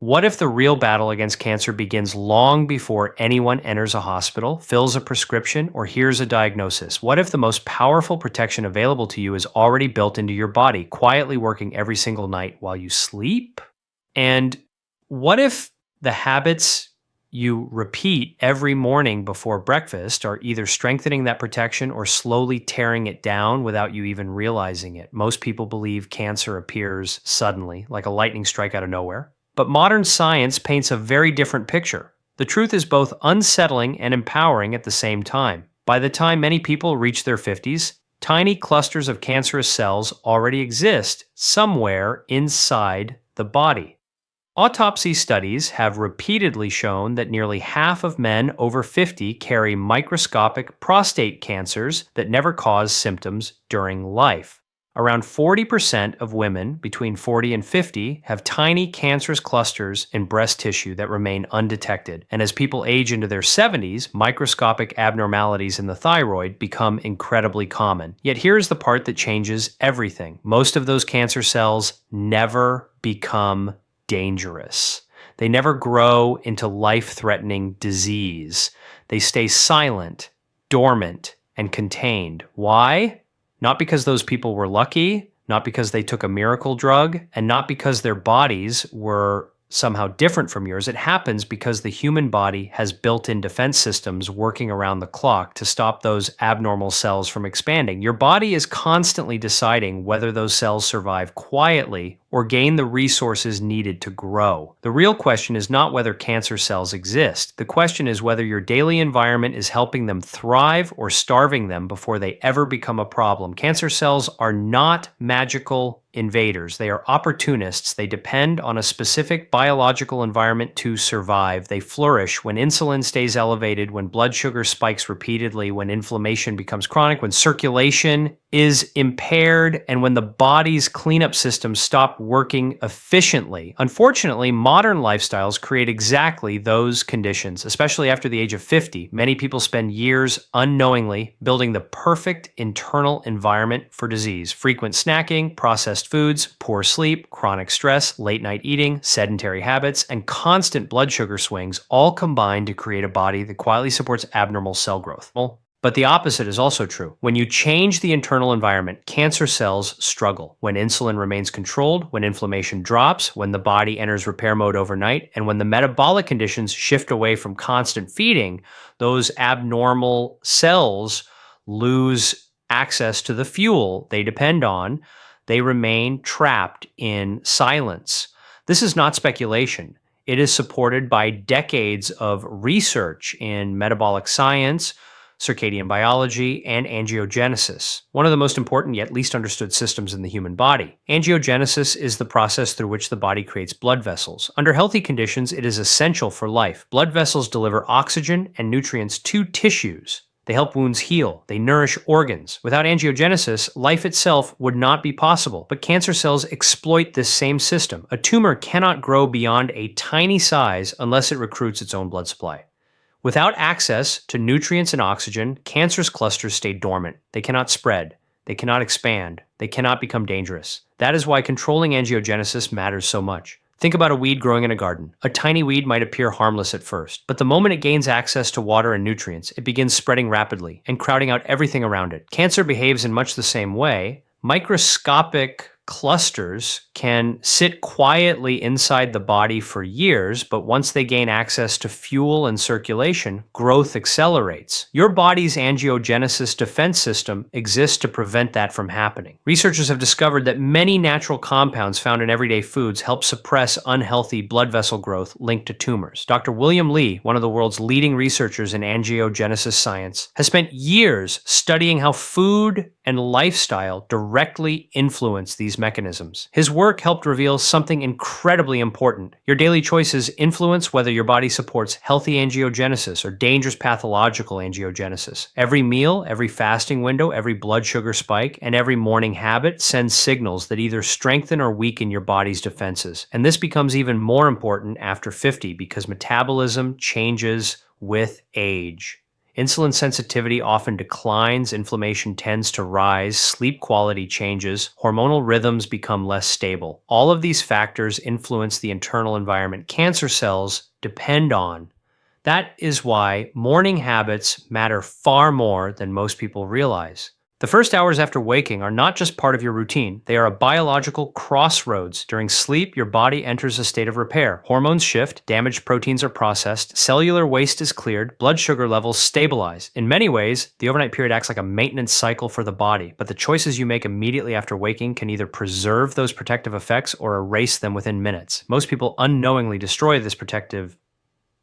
What if the real battle against cancer begins long before anyone enters a hospital, fills a prescription, or hears a diagnosis? What if the most powerful protection available to you is already built into your body, quietly working every single night while you sleep? And what if the habits you repeat every morning before breakfast are either strengthening that protection or slowly tearing it down without you even realizing it? Most people believe cancer appears suddenly, like a lightning strike out of nowhere. But modern science paints a very different picture. The truth is both unsettling and empowering at the same time. By the time many people reach their 50s, tiny clusters of cancerous cells already exist somewhere inside the body. Autopsy studies have repeatedly shown that nearly half of men over 50 carry microscopic prostate cancers that never cause symptoms during life. Around 40% of women between 40 and 50 have tiny cancerous clusters in breast tissue that remain undetected. And as people age into their 70s, microscopic abnormalities in the thyroid become incredibly common. Yet here's the part that changes everything. Most of those cancer cells never become dangerous. They never grow into life-threatening disease. They stay silent, dormant, and contained. Why? Not because those people were lucky, not because they took a miracle drug, and not because their bodies were somehow different from yours. It happens because the human body has built-in defense systems working around the clock to stop those abnormal cells from expanding. Your body is constantly deciding whether those cells survive quietly or gain the resources needed to grow. The real question is not whether cancer cells exist. The question is whether your daily environment is helping them thrive or starving them before they ever become a problem. Cancer cells are not magical invaders. They are opportunists. They depend on a specific biological environment to survive. They flourish when insulin stays elevated, when blood sugar spikes repeatedly, when inflammation becomes chronic, when circulation is impaired, and when the body's cleanup systems stop working efficiently. Unfortunately, modern lifestyles create exactly those conditions, especially after the age of 50. Many people spend years unknowingly building the perfect internal environment for disease. Frequent snacking, processed foods, poor sleep, chronic stress, late night eating, sedentary habits, and constant blood sugar swings all combine to create a body that quietly supports abnormal cell growth. But the opposite is also true. When you change the internal environment, cancer cells struggle. When insulin remains controlled, when inflammation drops, when the body enters repair mode overnight, and when the metabolic conditions shift away from constant feeding, those abnormal cells lose access to the fuel they depend on. They remain trapped in silence. This is not speculation. It is supported by decades of research in metabolic science, circadian biology, and angiogenesis, one of the most important yet least understood systems in the human body. Angiogenesis is the process through which the body creates blood vessels. Under healthy conditions, it is essential for life. Blood vessels deliver oxygen and nutrients to tissues. They help wounds heal. They nourish organs. Without angiogenesis, life itself would not be possible. But cancer cells exploit this same system. A tumor cannot grow beyond a tiny size unless it recruits its own blood supply. Without access to nutrients and oxygen, cancerous clusters stay dormant. They cannot spread. They cannot expand. They cannot become dangerous. That is why controlling angiogenesis matters so much. Think about a weed growing in a garden. A tiny weed might appear harmless at first, but the moment it gains access to water and nutrients, it begins spreading rapidly and crowding out everything around it. Cancer behaves in much the same way. Microscopic clusters can sit quietly inside the body for years, but once they gain access to fuel and circulation, growth accelerates. Your body's angiogenesis defense system exists to prevent that from happening. Researchers have discovered that many natural compounds found in everyday foods help suppress unhealthy blood vessel growth linked to tumors. Dr. William Li, one of the world's leading researchers in angiogenesis science, has spent years studying how food and lifestyle directly influence these mechanisms. His work helped reveal something incredibly important. Your daily choices influence whether your body supports healthy angiogenesis or dangerous pathological angiogenesis. Every meal, every fasting window, every blood sugar spike, and every morning habit sends signals that either strengthen or weaken your body's defenses. And this becomes even more important after 50 because metabolism changes with age. Insulin sensitivity often declines, inflammation tends to rise, sleep quality changes, hormonal rhythms become less stable. All of these factors influence the internal environment cancer cells depend on. That is why morning habits matter far more than most people realize. The first hours after waking are not just part of your routine, they are a biological crossroads. During sleep, your body enters a state of repair. Hormones shift, damaged proteins are processed, cellular waste is cleared, blood sugar levels stabilize. In many ways, the overnight period acts like a maintenance cycle for the body, but the choices you make immediately after waking can either preserve those protective effects or erase them within minutes. Most people unknowingly destroy this protective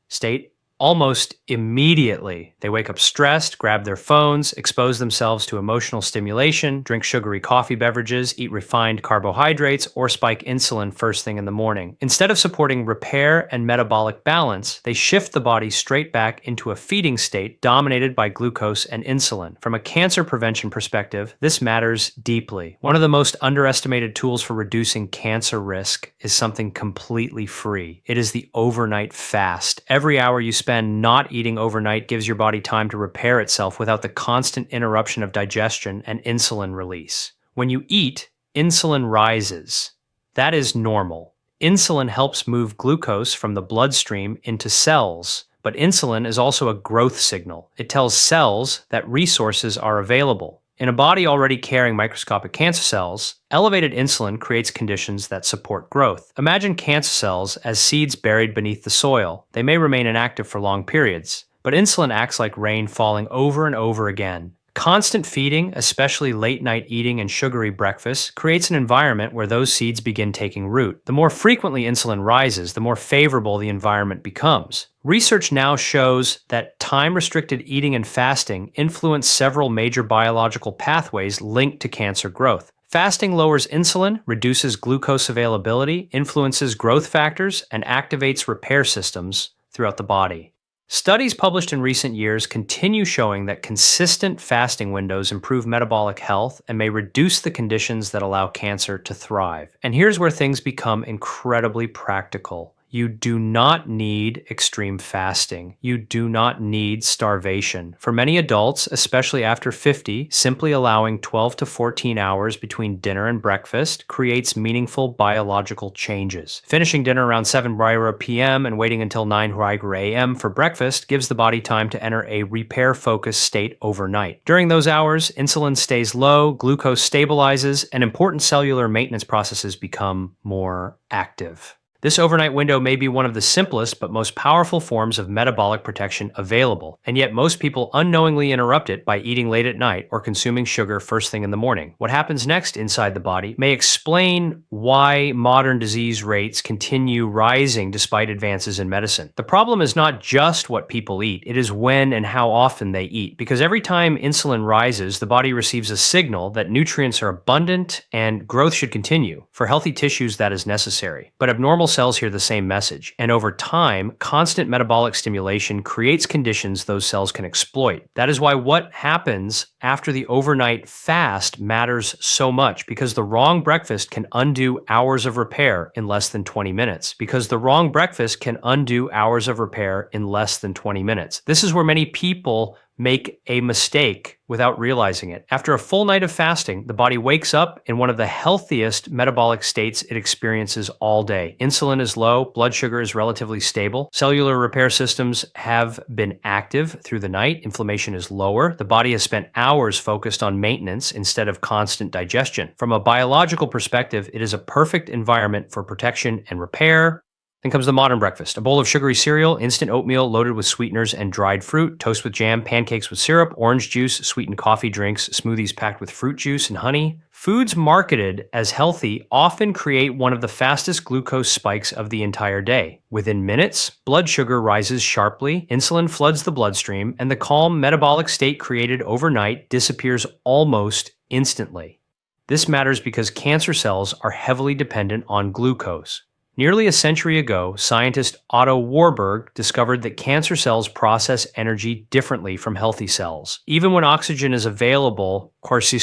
state almost immediately. They wake up stressed, grab their phones, expose themselves to emotional stimulation, drink sugary coffee beverages, eat refined carbohydrates, or spike insulin first thing in the morning. Instead of supporting repair and metabolic balance, they shift the body straight back into a feeding state dominated by glucose and insulin. From a cancer prevention perspective, this matters deeply. One of the most underestimated tools for reducing cancer risk is something completely free. It is the overnight fast. Every hour you spend not eating overnight gives your body time to repair itself without the constant interruption of digestion and insulin release. When you eat, insulin rises. That is normal. Insulin helps move glucose from the bloodstream into cells, but insulin is also a growth signal. It tells cells that resources are available. In a body already carrying microscopic cancer cells, elevated insulin creates conditions that support growth. Imagine cancer cells as seeds buried beneath the soil. They may remain inactive for long periods, but insulin acts like rain falling over and over again. Constant feeding, especially late-night eating and sugary breakfast, creates an environment where those seeds begin taking root. The more frequently insulin rises, the more favorable the environment becomes. Research now shows that time-restricted eating and fasting influence several major biological pathways linked to cancer growth. Fasting lowers insulin, reduces glucose availability, influences growth factors, and activates repair systems throughout the body. Studies published in recent years continue showing that consistent fasting windows improve metabolic health and may reduce the conditions that allow cancer to thrive. And here's where things become incredibly practical. You do not need extreme fasting. You do not need starvation. For many adults, especially after 50, simply allowing 12 to 14 hours between dinner and breakfast creates meaningful biological changes. Finishing dinner around 7 p.m. and waiting until 9 a.m. for breakfast gives the body time to enter a repair-focused state overnight. During those hours, insulin stays low, glucose stabilizes, and important cellular maintenance processes become more active. This overnight window may be one of the simplest but most powerful forms of metabolic protection available, and yet most people unknowingly interrupt it by eating late at night or consuming sugar first thing in the morning. What happens next inside the body may explain why modern disease rates continue rising despite advances in medicine. The problem is not just what people eat, it is when and how often they eat, because every time insulin rises, the body receives a signal that nutrients are abundant and growth should continue. For healthy tissues, that is necessary. But abnormal cells hear the same message, and over time, constant metabolic stimulation creates conditions those cells can exploit. That is why what happens after the overnight fast matters so much, because the wrong breakfast can undo hours of repair in less than 20 minutes. Because the wrong breakfast can undo hours of repair in less than 20 minutes. This is where many people make a mistake without realizing it. After a full night of fasting, the body wakes up in one of the healthiest metabolic states it experiences all day. Insulin is low, blood sugar is relatively stable, cellular repair systems have been active through the night, inflammation is lower, the body has spent hours focused on maintenance instead of constant digestion. From a biological perspective, it is a perfect environment for protection and repair. Then comes the modern breakfast. A bowl of sugary cereal, instant oatmeal loaded with sweeteners and dried fruit, toast with jam, pancakes with syrup, orange juice, sweetened coffee drinks, smoothies packed with fruit juice and honey. Foods marketed as healthy often create one of the fastest glucose spikes of the entire day. Within minutes, blood sugar rises sharply, insulin floods the bloodstream, and the calm metabolic state created overnight disappears almost instantly. This matters because cancer cells are heavily dependent on glucose. Nearly a century ago, scientist Otto Warburg discovered that cancer cells process energy differently from healthy cells. Even when oxygen is available, cancer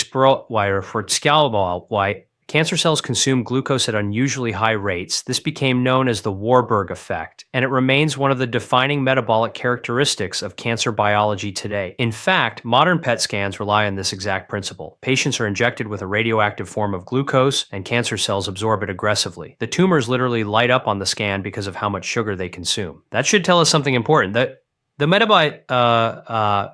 Cancer cells consume glucose at unusually high rates. This became known as the Warburg effect, and it remains one of the defining metabolic characteristics of cancer biology today. In fact, modern PET scans rely on this exact principle. Patients are injected with a radioactive form of glucose, and cancer cells absorb it aggressively. The tumors literally light up on the scan because of how much sugar they consume. That should tell us something important, that the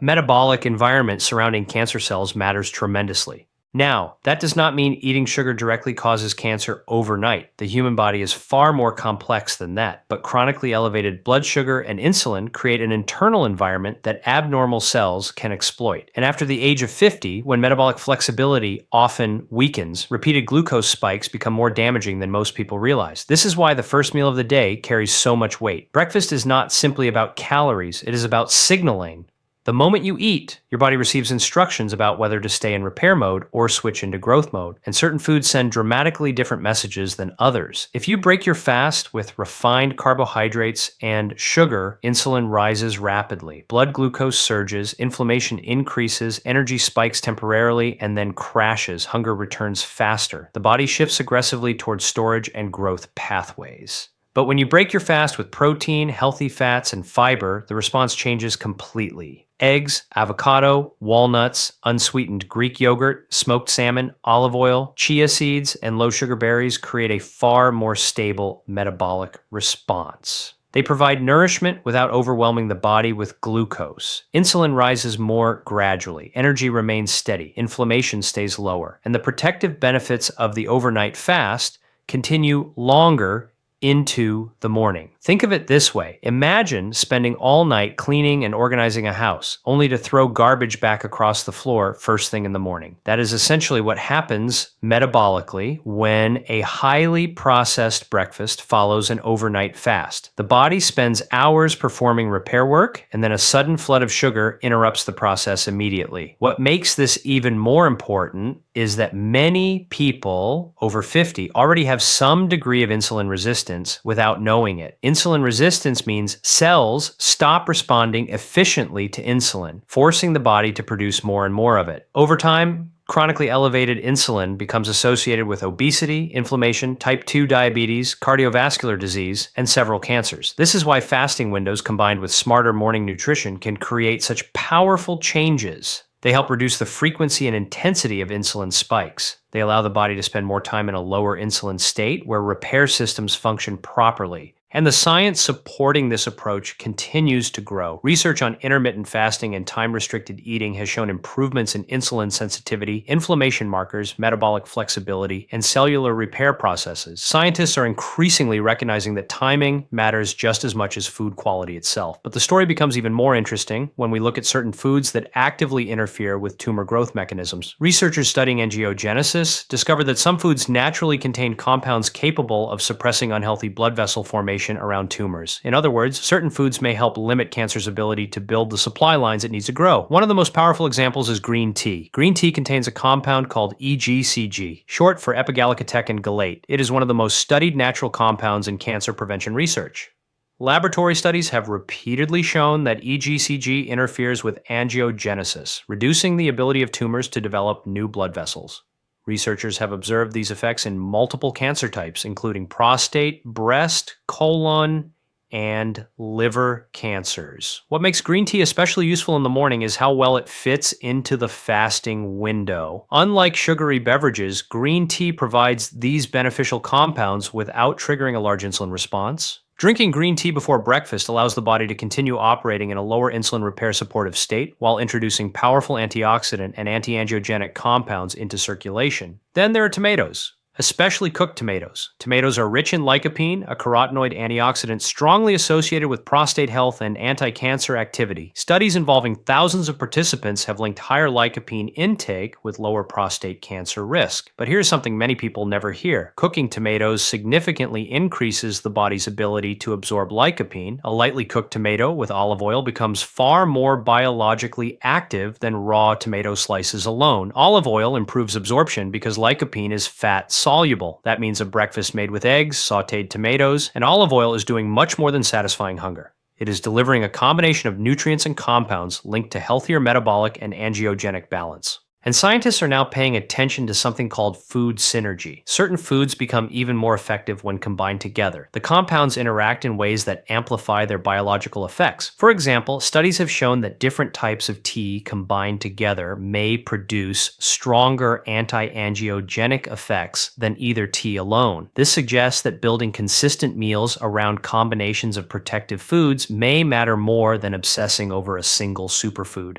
metabolic environment surrounding cancer cells matters tremendously. Now, that does not mean eating sugar directly causes cancer overnight. The human body is far more complex than that, but chronically elevated blood sugar and insulin create an internal environment that abnormal cells can exploit. And after the age of 50, when metabolic flexibility often weakens, repeated glucose spikes become more damaging than most people realize. This is why the first meal of the day carries so much weight. Breakfast is not simply about calories, it is about signaling. The moment you eat, your body receives instructions about whether to stay in repair mode or switch into growth mode, and certain foods send dramatically different messages than others. If you break your fast with refined carbohydrates and sugar, insulin rises rapidly, blood glucose surges, inflammation increases, energy spikes temporarily, and then crashes. Hunger returns faster. The body shifts aggressively towards storage and growth pathways. But when you break your fast with protein, healthy fats, and fiber, the response changes completely. Eggs, avocado, walnuts, unsweetened Greek yogurt, smoked salmon, olive oil, chia seeds, and low-sugar berries create a far more stable metabolic response. They provide nourishment without overwhelming the body with glucose. Insulin rises more gradually. Energy remains steady. Inflammation stays lower. And the protective benefits of the overnight fast continue longer into the morning. Think of it this way. Imagine spending all night cleaning and organizing a house, only to throw garbage back across the floor first thing in the morning. That is essentially what happens metabolically when a highly processed breakfast follows an overnight fast. The body spends hours performing repair work, and then a sudden flood of sugar interrupts the process immediately. What makes this even more important is that many people over 50 already have some degree of insulin resistance without knowing it. Insulin resistance means cells stop responding efficiently to insulin, forcing the body to produce more and more of it. Over time, chronically elevated insulin becomes associated with obesity, inflammation, type 2 diabetes, cardiovascular disease, and several cancers. This is why fasting windows combined with smarter morning nutrition can create such powerful changes. They help reduce the frequency and intensity of insulin spikes. They allow the body to spend more time in a lower insulin state where repair systems function properly. And the science supporting this approach continues to grow. Research on intermittent fasting and time-restricted eating has shown improvements in insulin sensitivity, inflammation markers, metabolic flexibility, and cellular repair processes. Scientists are increasingly recognizing that timing matters just as much as food quality itself. But the story becomes even more interesting when we look at certain foods that actively interfere with tumor growth mechanisms. Researchers studying angiogenesis discovered that some foods naturally contain compounds capable of suppressing unhealthy blood vessel formation around tumors. In other words, certain foods may help limit cancer's ability to build the supply lines it needs to grow. One of the most powerful examples is green tea. Green tea contains a compound called EGCG, short for epigallocatechin gallate. It is one of the most studied natural compounds in cancer prevention research. Laboratory studies have repeatedly shown that EGCG interferes with angiogenesis, reducing the ability of tumors to develop new blood vessels. Researchers have observed these effects in multiple cancer types, including prostate, breast, colon, and liver cancers. What makes green tea especially useful in the morning is how well it fits into the fasting window. Unlike sugary beverages, green tea provides these beneficial compounds without triggering a large insulin response. Drinking green tea before breakfast allows the body to continue operating in a lower insulin repair supportive state while introducing powerful antioxidant and anti-angiogenic compounds into circulation. Then there are tomatoes. Especially cooked tomatoes. Tomatoes are rich in lycopene, a carotenoid antioxidant strongly associated with prostate health and anti-cancer activity. Studies involving thousands of participants have linked higher lycopene intake with lower prostate cancer risk. But here's something many people never hear. Cooking tomatoes significantly increases the body's ability to absorb lycopene. A lightly cooked tomato with olive oil becomes far more biologically active than raw tomato slices alone. Olive oil improves absorption because lycopene is fat soluble. That means a breakfast made with eggs, sautéed tomatoes, and olive oil is doing much more than satisfying hunger. It is delivering a combination of nutrients and compounds linked to healthier metabolic and angiogenic balance. And scientists are now paying attention to something called food synergy. Certain foods become even more effective when combined together. The compounds interact in ways that amplify their biological effects. For example, studies have shown that different types of tea combined together may produce stronger anti-angiogenic effects than either tea alone. This suggests that building consistent meals around combinations of protective foods may matter more than obsessing over a single superfood.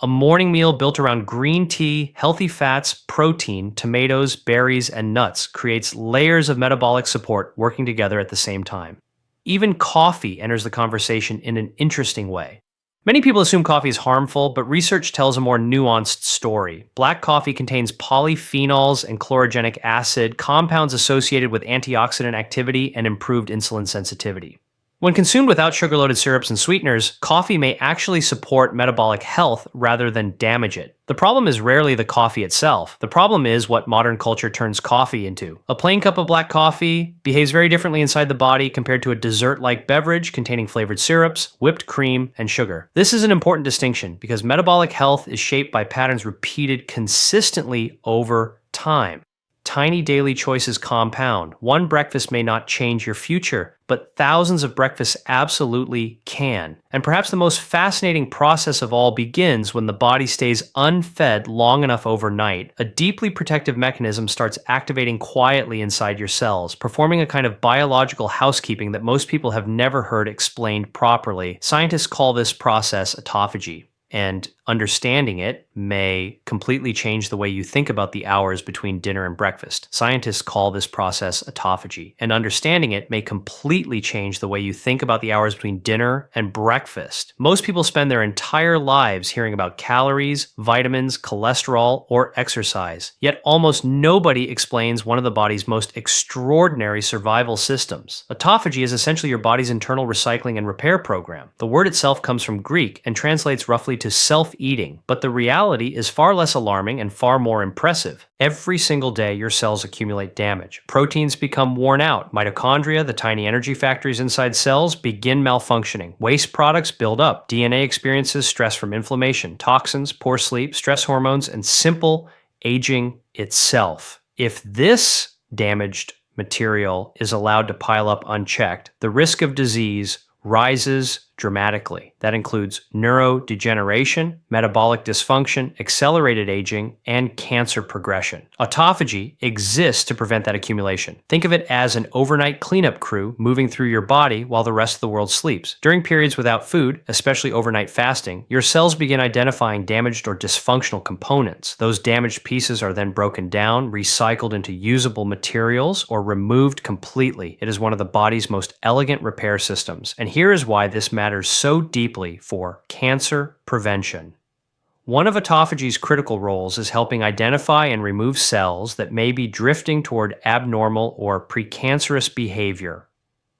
A morning meal built around green tea, healthy fats, protein, tomatoes, berries, and nuts creates layers of metabolic support working together at the same time. Even coffee enters the conversation in an interesting way. Many people assume coffee is harmful, but research tells a more nuanced story. Black coffee contains polyphenols and chlorogenic acid, compounds associated with antioxidant activity and improved insulin sensitivity. When consumed without sugar-loaded syrups and sweeteners, coffee may actually support metabolic health rather than damage it. The problem is rarely the coffee itself. The problem is what modern culture turns coffee into. A plain cup of black coffee behaves very differently inside the body compared to a dessert-like beverage containing flavored syrups, whipped cream, and sugar. This is an important distinction because metabolic health is shaped by patterns repeated consistently over time. Tiny daily choices compound. One breakfast may not change your future, but thousands of breakfasts absolutely can. And perhaps the most fascinating process of all begins when the body stays unfed long enough overnight. A deeply protective mechanism starts activating quietly inside your cells, performing a kind of biological housekeeping that most people have never heard explained properly. Scientists call this process autophagy. And understanding it may completely change the way you think about the hours between dinner and breakfast. Scientists call this process autophagy. And understanding it may completely change the way you think about the hours between dinner and breakfast. Most people spend their entire lives hearing about calories, vitamins, cholesterol, or exercise. Yet almost nobody explains one of the body's most extraordinary survival systems. Autophagy is essentially your body's internal recycling and repair program. The word itself comes from Greek and translates roughly to self-eating, but the reality is far less alarming and far more impressive. Every single day, your cells accumulate damage. Proteins become worn out. Mitochondria, the tiny energy factories inside cells, begin malfunctioning. Waste products build up. DNA experiences stress from inflammation, toxins, poor sleep, stress hormones, and simple aging itself. If this damaged material is allowed to pile up unchecked, the risk of disease rises dramatically. That includes neurodegeneration, metabolic dysfunction, accelerated aging, and cancer progression. Autophagy exists to prevent that accumulation. Think of it as an overnight cleanup crew moving through your body while the rest of the world sleeps. During periods without food, especially overnight fasting, your cells begin identifying damaged or dysfunctional components. Those damaged pieces are then broken down, recycled into usable materials, or removed completely. It is one of the body's most elegant repair systems. And here is why this matters so deeply for cancer prevention. One of autophagy's critical roles is helping identify and remove cells that may be drifting toward abnormal or precancerous behavior.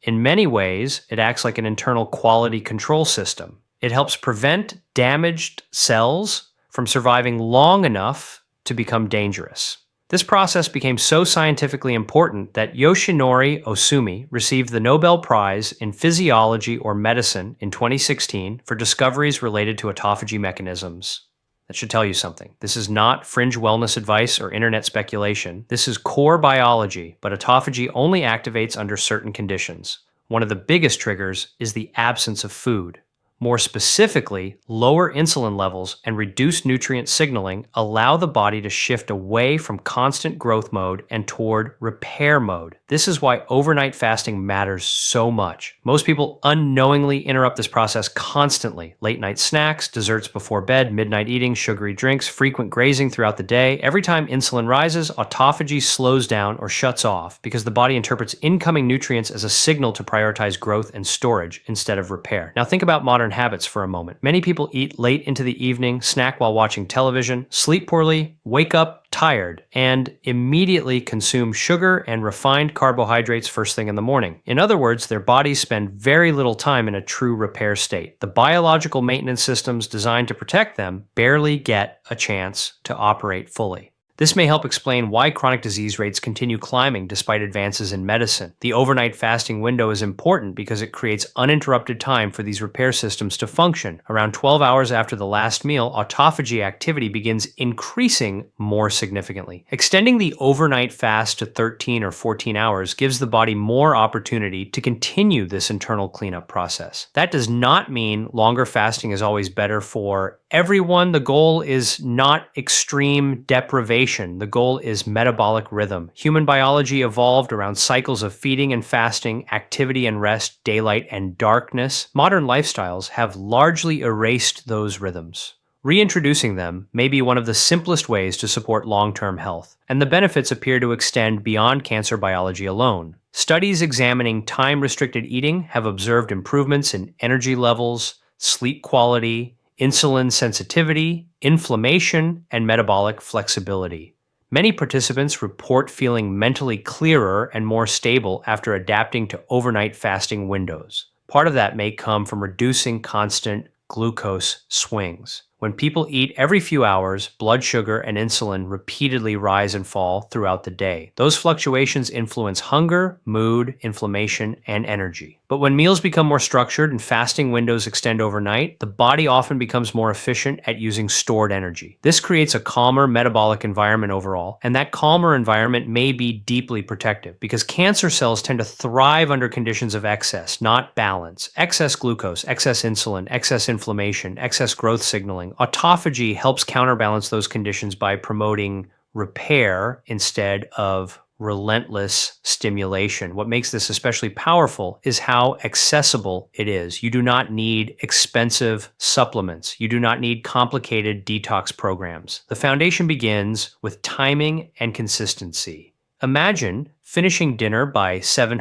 In many ways, it acts like an internal quality control system. It helps prevent damaged cells from surviving long enough to become dangerous. This process became so scientifically important that Yoshinori Ohsumi received the Nobel Prize in Physiology or Medicine in 2016 for discoveries related to autophagy mechanisms. That should tell you something. This is not fringe wellness advice or internet speculation. This is core biology, but autophagy only activates under certain conditions. One of the biggest triggers is the absence of food. More specifically, lower insulin levels and reduced nutrient signaling allow the body to shift away from constant growth mode and toward repair mode. This is why overnight fasting matters so much. Most people unknowingly interrupt this process constantly. Late night snacks, desserts before bed, midnight eating, sugary drinks, frequent grazing throughout the day. Every time insulin rises, autophagy slows down or shuts off because the body interprets incoming nutrients as a signal to prioritize growth and storage instead of repair. Now think about modern habits for a moment. Many people eat late into the evening, snack while watching television, sleep poorly, wake up tired, and immediately consume sugar and refined carbohydrates first thing in the morning. In other words, their bodies spend very little time in a true repair state. The biological maintenance systems designed to protect them barely get a chance to operate fully. This may help explain why chronic disease rates continue climbing despite advances in medicine. The overnight fasting window is important because it creates uninterrupted time for these repair systems to function. Around 12 hours after the last meal, autophagy activity begins increasing more significantly. Extending the overnight fast to 13 or 14 hours gives the body more opportunity to continue this internal cleanup process. That does not mean longer fasting is always better for everyone. The goal is not extreme deprivation. The goal is metabolic rhythm. Human biology evolved around cycles of feeding and fasting, activity and rest, daylight and darkness. Modern lifestyles have largely erased those rhythms. Reintroducing them may be one of the simplest ways to support long-term health, and the benefits appear to extend beyond cancer biology alone. Studies examining time-restricted eating have observed improvements in energy levels, sleep quality, insulin sensitivity, inflammation, and metabolic flexibility. Many participants report feeling mentally clearer and more stable after adapting to overnight fasting windows. Part of that may come from reducing constant glucose swings. When people eat every few hours, blood sugar and insulin repeatedly rise and fall throughout the day. Those fluctuations influence hunger, mood, inflammation, and energy. But when meals become more structured and fasting windows extend overnight, the body often becomes more efficient at using stored energy. This creates a calmer metabolic environment overall, and that calmer environment may be deeply protective because cancer cells tend to thrive under conditions of excess, not balance. Excess glucose, excess insulin, excess inflammation, excess growth signaling. Autophagy helps counterbalance those conditions by promoting repair instead of relentless stimulation. What makes this especially powerful is how accessible it is. You do not need expensive supplements. You do not need complicated detox programs. The foundation begins with timing and consistency. Imagine finishing dinner by 7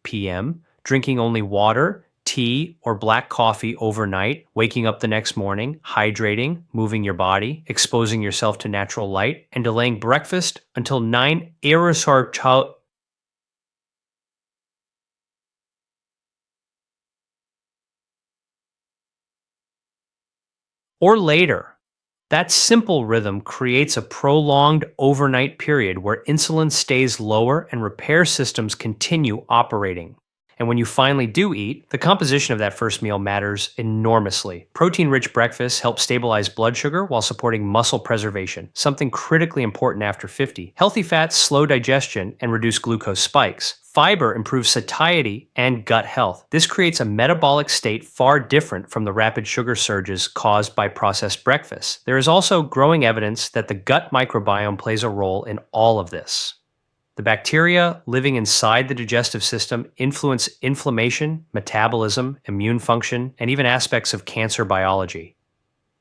p.m., drinking only water, tea, or black coffee overnight, waking up the next morning, hydrating, moving your body, exposing yourself to natural light, and delaying breakfast until 9 or later. That simple rhythm creates a prolonged overnight period where insulin stays lower and repair systems continue operating. And when you finally do eat, the composition of that first meal matters enormously. Protein-rich breakfasts help stabilize blood sugar while supporting muscle preservation, something critically important after 50. Healthy fats slow digestion and reduce glucose spikes. Fiber improves satiety and gut health. This creates a metabolic state far different from the rapid sugar surges caused by processed breakfasts. There is also growing evidence that the gut microbiome plays a role in all of this. The bacteria living inside the digestive system influence inflammation, metabolism, immune function, and even aspects of cancer biology.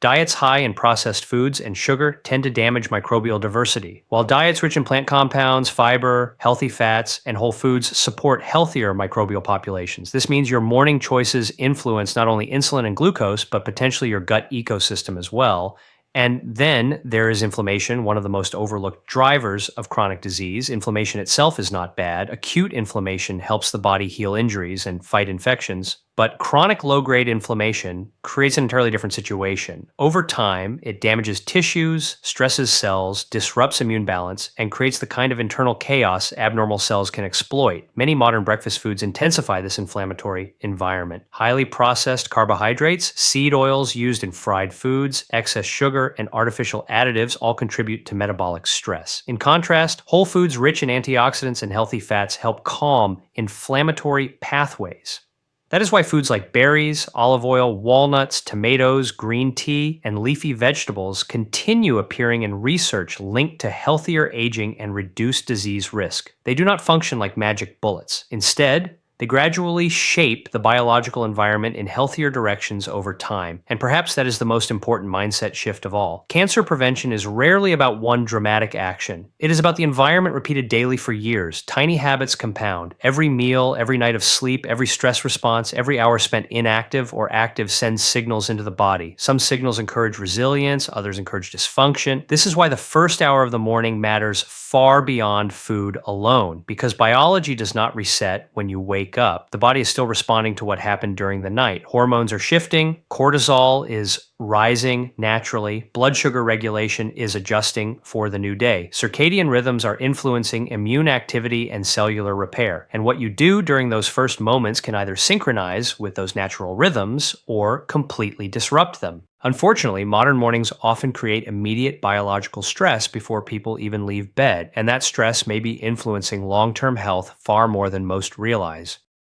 Diets high in processed foods and sugar tend to damage microbial diversity, while diets rich in plant compounds, fiber, healthy fats, and whole foods support healthier microbial populations. This means your morning choices influence not only insulin and glucose, but potentially your gut ecosystem as well. And then there is inflammation, one of the most overlooked drivers of chronic disease. Inflammation itself is not bad. Acute inflammation helps the body heal injuries and fight infections. But chronic low-grade inflammation creates an entirely different situation. Over time, it damages tissues, stresses cells, disrupts immune balance, and creates the kind of internal chaos abnormal cells can exploit. Many modern breakfast foods intensify this inflammatory environment. Highly processed carbohydrates, seed oils used in fried foods, excess sugar, and artificial additives all contribute to metabolic stress. In contrast, whole foods rich in antioxidants and healthy fats help calm inflammatory pathways. That is why foods like berries, olive oil, walnuts, tomatoes, green tea, and leafy vegetables continue appearing in research linked to healthier aging and reduced disease risk. They do not function like magic bullets. Instead, they gradually shape the biological environment in healthier directions over time, and perhaps that is the most important mindset shift of all. Cancer prevention is rarely about one dramatic action. It is about the environment repeated daily for years. Tiny habits compound. Every meal, every night of sleep, every stress response, every hour spent inactive or active sends signals into the body. Some signals encourage resilience, others encourage dysfunction. This is why the first hour of the morning matters far beyond food alone, because biology does not reset when you wake wake up, the body is still responding to what happened during the night. Hormones are shifting, cortisol is rising naturally, blood sugar regulation is adjusting for the new day. Circadian rhythms are influencing immune activity and cellular repair. And what you do during those first moments can either synchronize with those natural rhythms or completely disrupt them. Unfortunately, modern mornings often create immediate biological stress before people even leave bed, and that stress may be influencing long-term health far more than most realize.